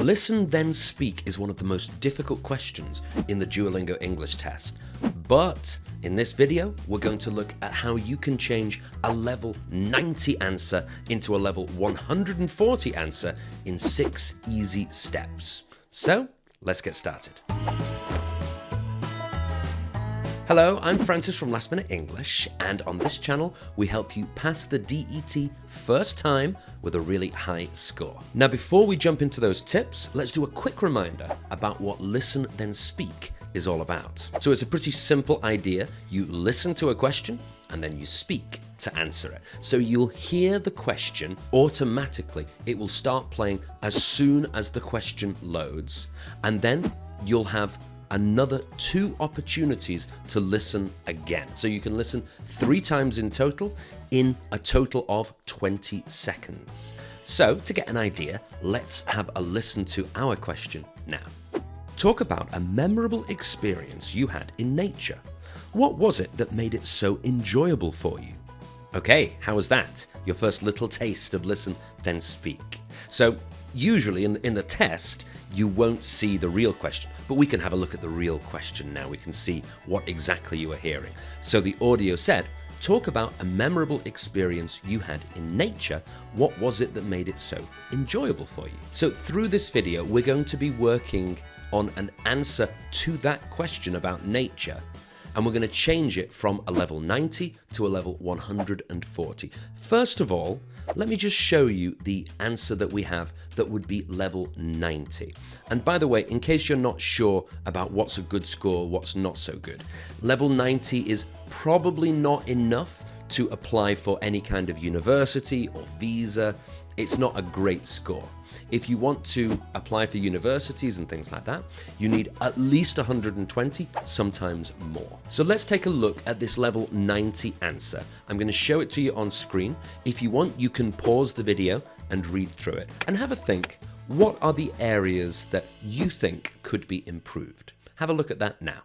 Listen then speak is one of the most difficult questions in the Duolingo English test. But in this video, we're going to look at how you can change a level 90 answer into a level 140 answer in 6 easy steps. So let's get started. Hello, I'm Francis from Last Minute English, and on this channel, we help you pass the DET first time with a really high score. Now, before we jump into those tips, let's do a quick reminder about what Listen Then Speak is all about. So it's a pretty simple idea. You listen to a question, and then you speak to answer it. So you'll hear the question automatically. It will start playing as soon as the question loads, and then you'll have another 2 opportunities to listen again. So you can listen 3 times in total in a total of 20 seconds. So to get an idea, let's have a listen to our question now. Talk about a memorable experience you had in nature. What was it that made it so enjoyable for you? Okay, how was that? Your first little taste of Listen Then Speak. So usually in the test, you won't see the real question, but we can have a look at the real question now. We can see what exactly you are hearing. So the audio said, talk about a memorable experience you had in nature. What was it that made it so enjoyable for you? So through this video, we're going to be working on an answer to that question about nature, and we're going to change it from a level 90 to a level 140. First of all, let me just show you the answer that we have that would be level 90. And by the way, in case you're not sure about what's a good score, what's not so good, level 90 is probably not enough to apply for any kind of university or visa. It's not a great score. If you want to apply for universities and things like that, you need at least 120, sometimes more. So let's take a look at this level 90 answer. I'm going to show it to you on screen. If you want, you can pause the video and read through it and have a think. What are the areas that you think could be improved? Have a look at that now.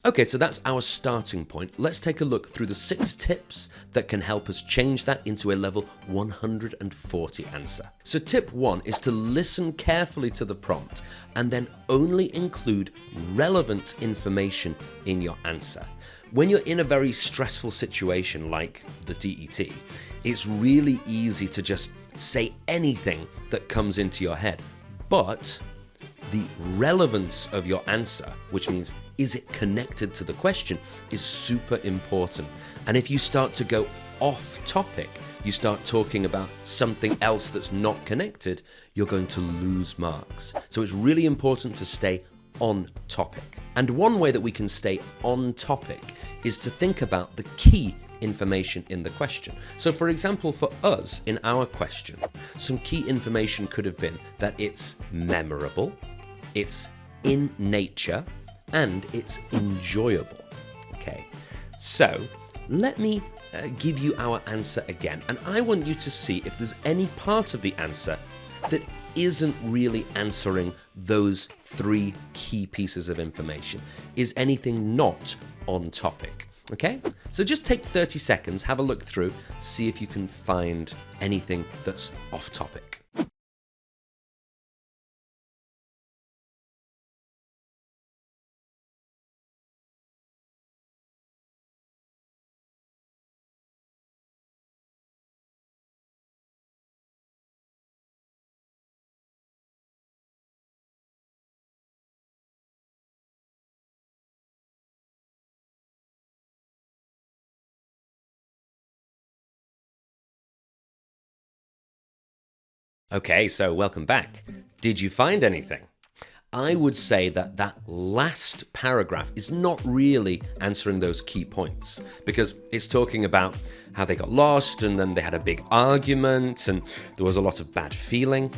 Okay, so that's our starting point. Let's take a look through the 6 tips that can help us change that into a level 140 answer. So tip 1 is to listen carefully to the prompt and then only include relevant information in your answer. When you're in a very stressful situation like the DET, it's really easy to just say anything that comes into your head. But the relevance of your answer, which means is it connected to the question, is super important. And if you start to go off topic, you start talking about something else that's not connected, you're going to lose marks. So it's really important to stay on topic. And one way that we can stay on topic is to think about the key information in the question. So for example, for us in our question, some key information could have been that it's memorable, it's in nature, and it's enjoyable. Okay, so let me give you our answer again, and I want you to see if there's any part of the answer that isn't really answering those 3 key pieces of information. Is anything not on topic? Okay, so just take 30 seconds, have a look through, see if you can find anything that's off topic. Okay, so welcome back. Did you find anything? I would say that that last paragraph is not really answering those key points, because it's talking about how they got lost and then they had a big argument and there was a lot of bad feeling.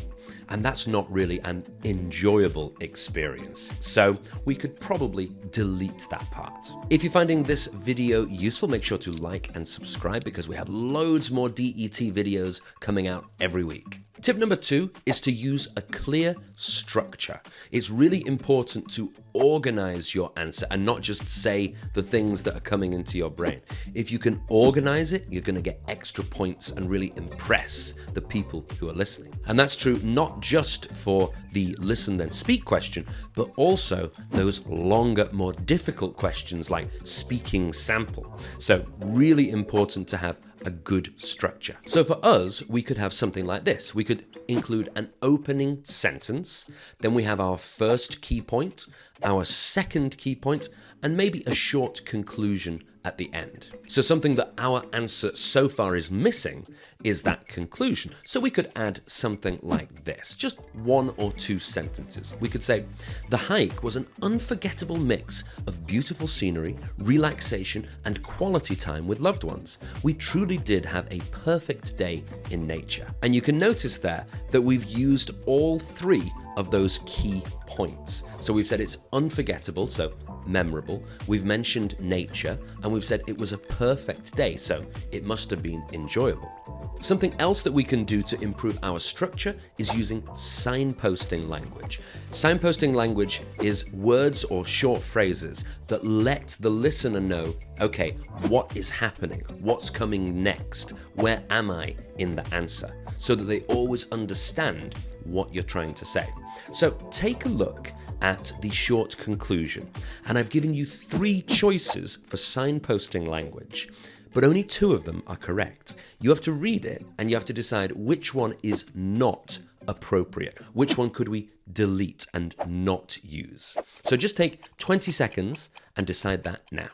and that's not really an enjoyable experience. So we could probably delete that part. If you're finding this video useful, make sure to like and subscribe because we have loads more DET videos coming out every week. Tip number 2 is to use a clear structure. It's really important to organize your answer and not just say the things that are coming into your brain. If you can organize it, you're going to get extra points and really impress the people who are listening. And that's true not just for the listen then speak question, but also those longer, more difficult questions like speaking sample. So really important to have a good structure. So for us, we could have something like this. We could include an opening sentence, then we have our first key point, our second key point, and maybe a short conclusion at the end. So something that our answer so far is missing is that conclusion. So we could add something like this, just 1 or 2 sentences. We could say, the hike was an unforgettable mix of beautiful scenery, relaxation, and quality time with loved ones. We truly did have a perfect day in nature. And you can notice there that we've used all 3 of those key points. So we've said it's unforgettable, so memorable. We've mentioned nature, and we've said it was a perfect day, so it must have been enjoyable. Something else that we can do to improve our structure is using signposting language. Signposting language is words or short phrases that let the listener know, okay, what is happening? What's coming next? Where am I in the answer? So that they always understand what you're trying to say. So take a look at the short conclusion, and I've given you 3 choices for signposting language, but only 2 of them are correct. You have to read it and you have to decide which one is not appropriate. Which one could we delete and not use? So just take 20 seconds and decide that now.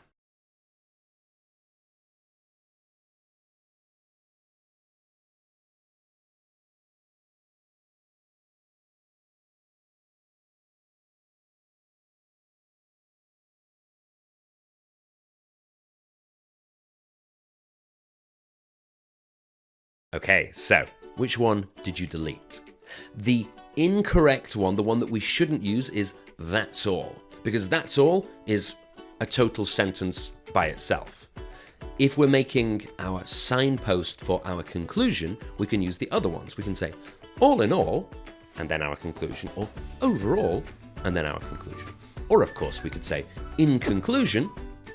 Okay, so which one did you delete? The incorrect one, the one that we shouldn't use, is that's all, because that's all is a total sentence by itself. If we're making our signpost for our conclusion, we can use the other ones. We can say all in all, and then our conclusion, or overall, and then our conclusion. Or of course, we could say in conclusion,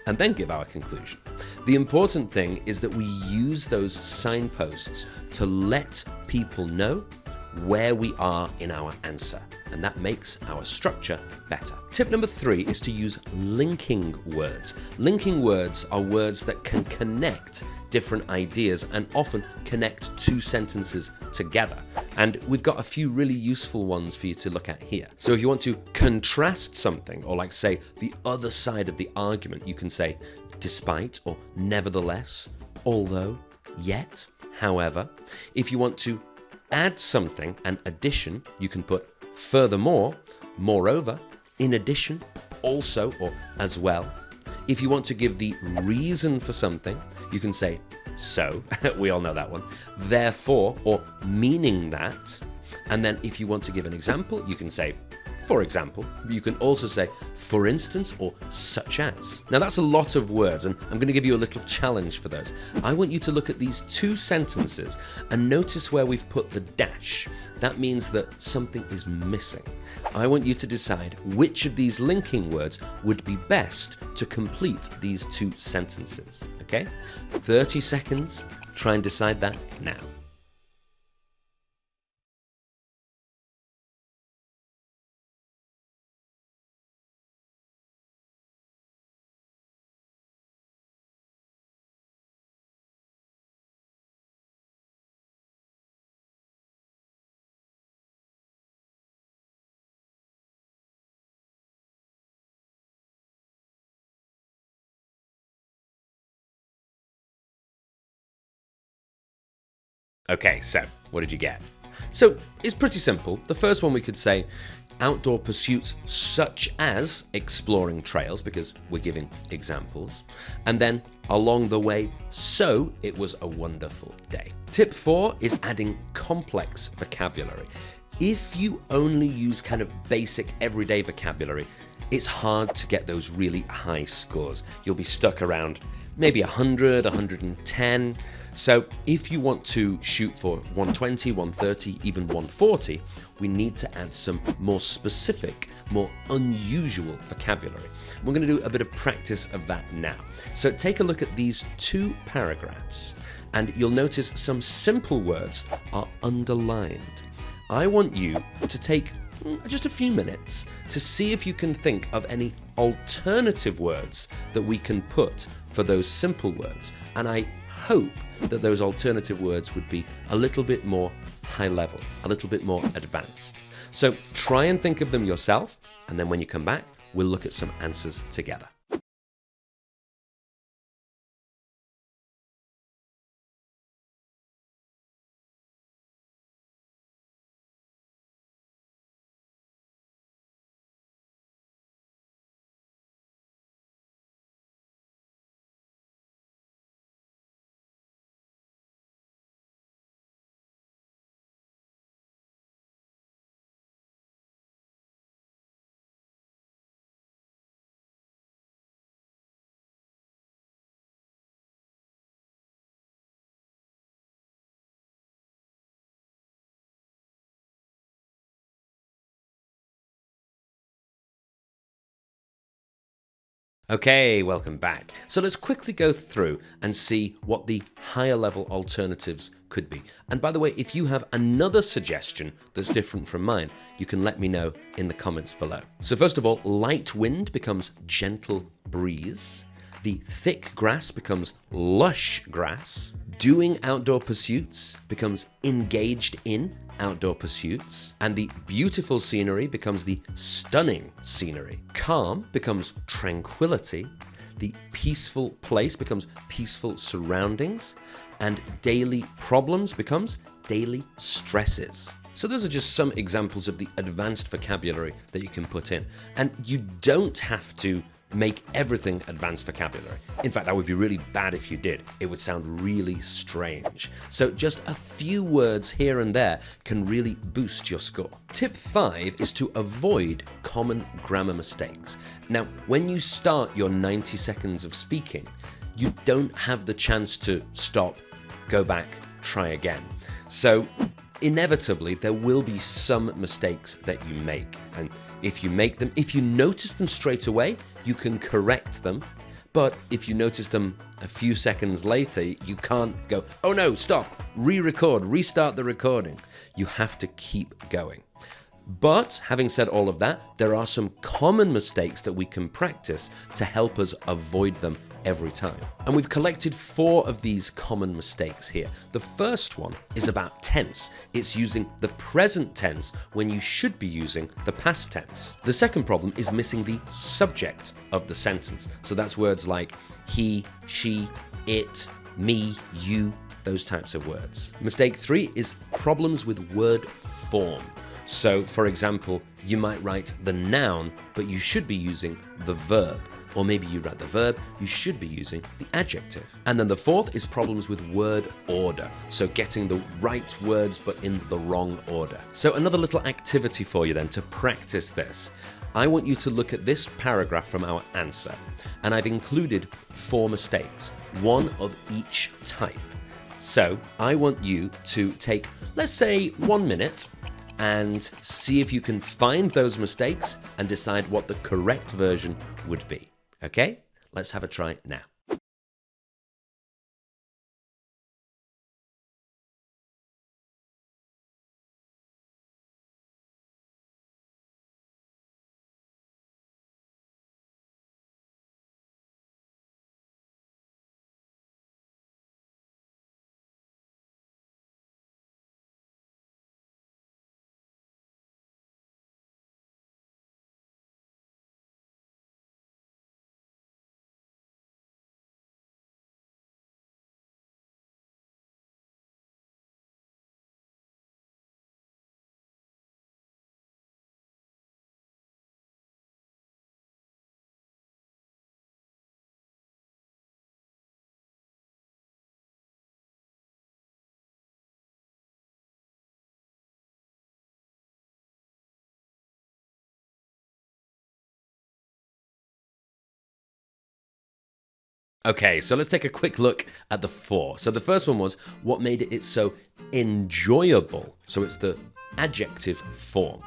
and then give our conclusion. The important thing is that we use those signposts to let people know where we are in our answer, and that makes our structure better. Tip number 3 is to use linking words. Linking words are words that can connect different ideas and often connect 2 sentences together. And we've got a few really useful ones for you to look at here. So if you want to contrast something, or like say the other side of the argument, you can say despite or nevertheless, although, yet, however. If you want to add something, an addition, you can put furthermore, moreover, in addition, also, or as well. If you want to give the reason for something, you can say so, we all know that one, therefore, or meaning that. And then if you want to give an example, you can say for example. You can also say for instance or such as. Now that's a lot of words, and I'm going to give you a little challenge for those. I want you to look at these 2 sentences and notice where we've put the dash. That means that something is missing. I want you to decide which of these linking words would be best to complete these 2 sentences. Okay? 30 seconds. Try and decide that now. Okay, so what did you get? So it's pretty simple. The first one we could say outdoor pursuits such as exploring trails, because we're giving examples. And then along the way, so it was a wonderful day. Tip 4 is adding complex vocabulary. If you only use kind of basic everyday vocabulary, it's hard to get those really high scores. You'll be stuck around maybe 100, 110. So if you want to shoot for 120, 130, even 140, we need to add some more specific, more unusual vocabulary. We're going to do a bit of practice of that now. So take a look at these two paragraphs, and you'll notice some simple words are underlined. I want you to take just a few minutes to see if you can think of any alternative words that we can put for those simple words. And I hope that those alternative words would be a little bit more high level, a little bit more advanced. So try and think of them yourself, and then when you come back, we'll look at some answers together. Okay, welcome back. So let's quickly go through and see what the higher level alternatives could be. And by the way, if you have another suggestion that's different from mine, you can let me know in the comments below. So first of all, light wind becomes gentle breeze. The thick grass becomes lush grass. Doing outdoor pursuits becomes engaged in outdoor pursuits. And the beautiful scenery becomes the stunning scenery. Calm becomes tranquility. The peaceful place becomes peaceful surroundings. And daily problems becomes daily stresses. So those are just some examples of the advanced vocabulary that you can put in. And you don't have to make everything advanced vocabulary. In fact, that would be really bad if you did. It would sound really strange. So just a few words here and there can really boost your score. Tip 5 is to avoid common grammar mistakes. Now, when you start your 90 seconds of speaking, you don't have the chance to stop, go back, try again. So inevitably, there will be some mistakes that you make. And if you make them, if you notice them straight away, you can correct them. But if you notice them a few seconds later, you can't go, oh no, stop, re-record, restart the recording. You have to keep going. But having said all of that, there are some common mistakes that we can practice to help us avoid them every time. And we've collected 4 of these common mistakes here. The first one is about tense. It's using the present tense when you should be using the past tense. The second problem is missing the subject of the sentence. So that's words like he, she, it, me, you, those types of words. Mistake 3 is problems with word form. So, for example, you might write the noun, but you should be using the verb. Or maybe you write the verb, you should be using the adjective. And then the fourth is problems with word order. So getting the right words, but in the wrong order. So another little activity for you then to practice this. I want you to look at this paragraph from our answer. And I've included 4 mistakes, 1 of each type. So I want you to take, let's say, 1 minute and see if you can find those mistakes and decide what the correct version would be. Okay? Let's have a try now. Okay, so let's take a quick look at the 4. So the first one was what made it so enjoyable. So it's the adjective form.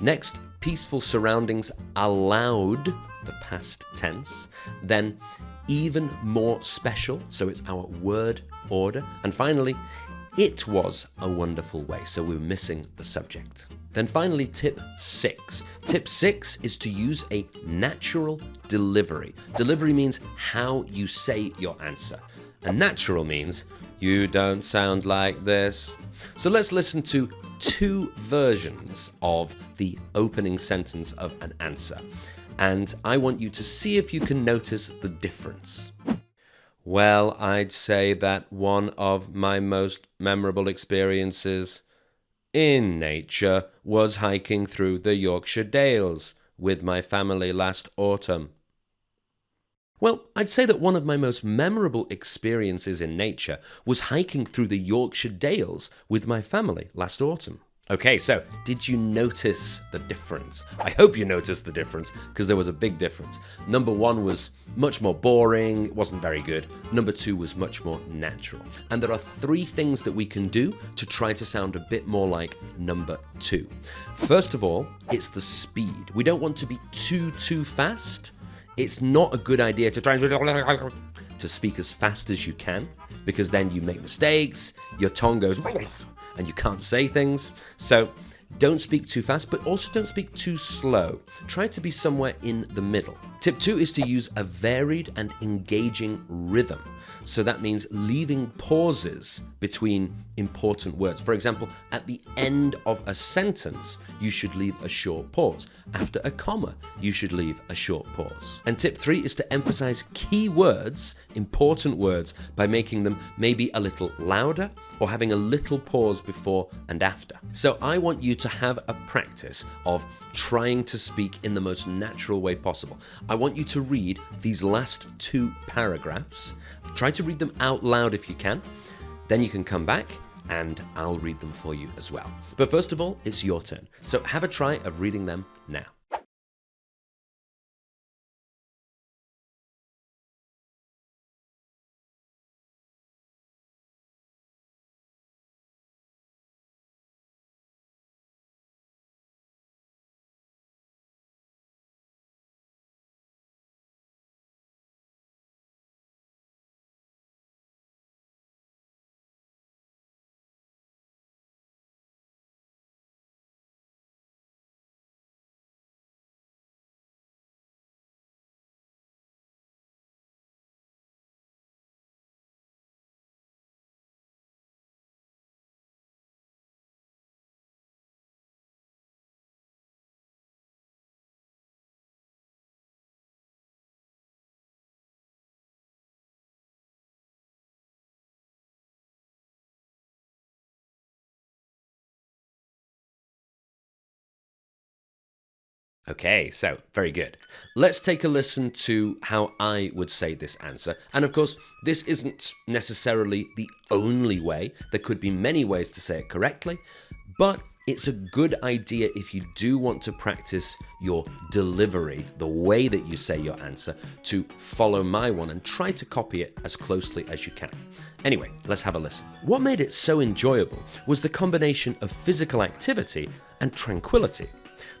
Next, peaceful surroundings allowed, the past tense. Then, even more special, so it's our word order. And finally, it was a wonderful way, so we're missing the subject. Then finally, tip 6. Tip 6 is to use a natural delivery. Delivery means how you say your answer. And natural means you don't sound like this. So let's listen to 2 versions of the opening sentence of an answer. And I want you to see if you can notice the difference. Well, I'd say that one of my most memorable experiences in nature was hiking through the Yorkshire Dales with my family last autumn. Well, I'd say that one of my most memorable experiences in nature was hiking through the Yorkshire Dales with my family last autumn. Okay, so did you notice the difference? I hope you noticed the difference, because there was a big difference. Number 1 was much more boring, it wasn't very good. Number 2 was much more natural. And there are 3 things that we can do to try to sound a bit more like number 2. First of all, it's the speed. We don't want to be too fast. It's not a good idea to try to speak as fast as you can, because then you make mistakes, your tongue goes and you can't say things. So don't speak too fast, but also don't speak too slow. Try to be somewhere in the middle. Tip 2 is to use a varied and engaging rhythm. So that means leaving pauses between important words. For example, at the end of a sentence, you should leave a short pause. After a comma, you should leave a short pause. And tip 3 is to emphasize key words, important words, by making them maybe a little louder or having a little pause before and after. So I want you to have a practice of trying to speak in the most natural way possible. I want you to read these last 2 paragraphs. Try to read them out loud if you can. Then you can come back and I'll read them for you as well. But first of all, it's your turn. So have a try of reading them now. Okay, so very good. Let's take a listen to how I would say this answer. And of course, this isn't necessarily the only way. There could be many ways to say it correctly, but it's a good idea if you do want to practice your delivery, the way that you say your answer, to follow my one and try to copy it as closely as you can. Anyway, let's have a listen. What made it so enjoyable was the combination of physical activity and tranquility.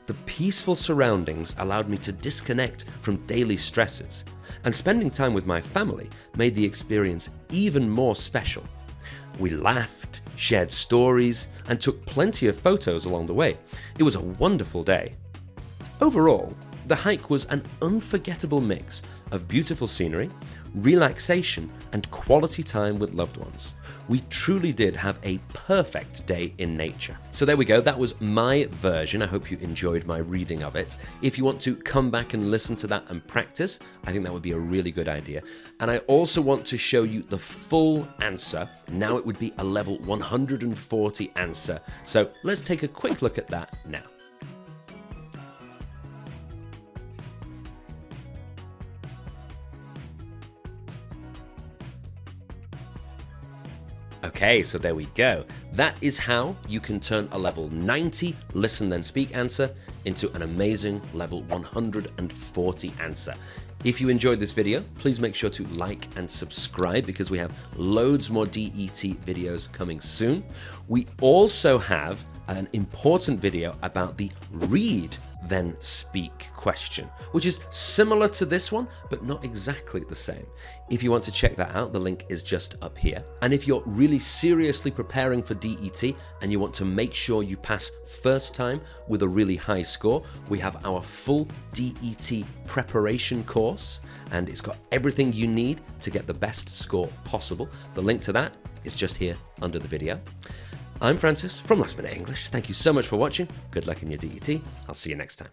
The peaceful surroundings allowed me to disconnect from daily stresses, and spending time with my family made the experience even more special. We laughed, shared stories, and took plenty of photos along the way. It was a wonderful day. Overall, the hike was an unforgettable mix of beautiful scenery, relaxation, and quality time with loved ones. We truly did have a perfect day in nature. So there we go, that was my version. I hope you enjoyed my reading of it. If you want to come back and listen to that and practice, I think that would be a really good idea. And I also want to show you the full answer. Now it would be a level 140 answer. So let's take a quick look at that now. Okay, so there we go. That is how you can turn a level 90 listen then speak answer into an amazing level 140 answer. If you enjoyed this video, please make sure to like and subscribe because we have loads more DET videos coming soon. We also have an important video about the read then speak question, which is similar to this one, but not exactly the same. If you want to check that out, the link is just up here. And if you're really seriously preparing for DET and you want to make sure you pass first time with a really high score, we have our full DET preparation course, and it's got everything you need to get the best score possible. The link to that is just here under the video. I'm Francis from Last Minute English. Thank you so much for watching. Good luck in your DET. I'll see you next time.